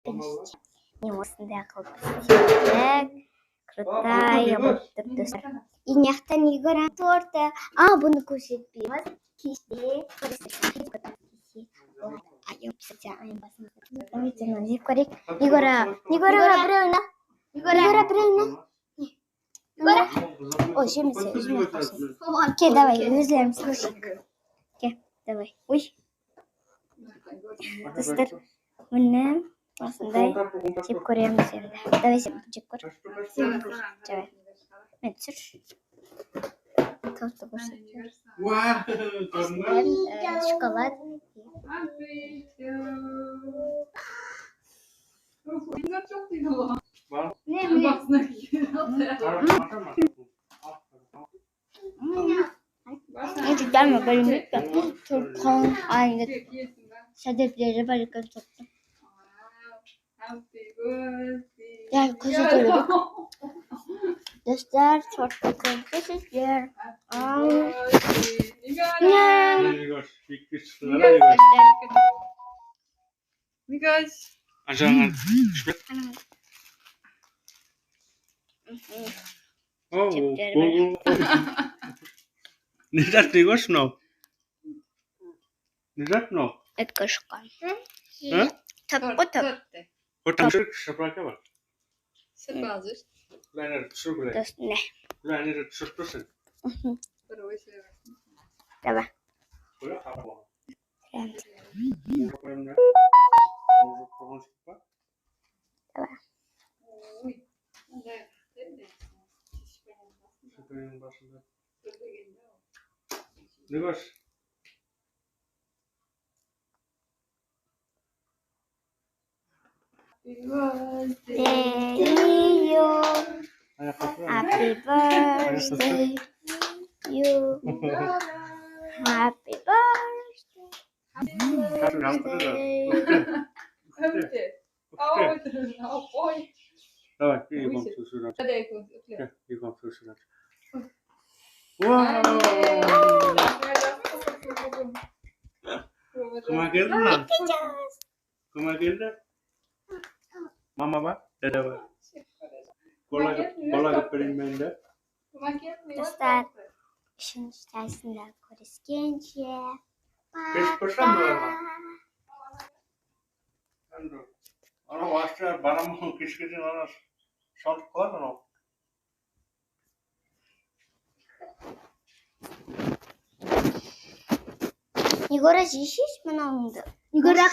Не осындай қылып крутая бұны иняқтан игра торта бұны көрсетпейміз кеште Ой, Окей, давай, өзлерім слушай. Окей, давай. Ой. Достар, мұны осындай жеп көреміз енді. Давай сен жеп көр. Давай. Мен түсір. Тоқты көрсетер. Шоколад. Itu dah balik ke tukang air. Sadar dia balik ke tukang. Ya, kusi dulu. Dostlar, torta kusiler. Мигаш. Ажаа. Oh, Нижат нигош но. Нижат но. Это кошка. А? Так, вот так. Вот там шапрака ба. Сепазиш. Лайнер шугуле. То есть, не. Лайнер шугуле. Давай. Куда хапо? Прям. Давай. Нигош. Happy birthday, you. Happy birthday. Давай, 이거 수수라. 이거 수수라. 와! Kemarin Kemarin Mama ba? Dada ba? Kola эксперимента. Dostlar, işin içerisinde görüşünce. Beş% var. Ana başta baram kişkişin ana şans var mı? Егора жейсіз мұнауыңды? Егора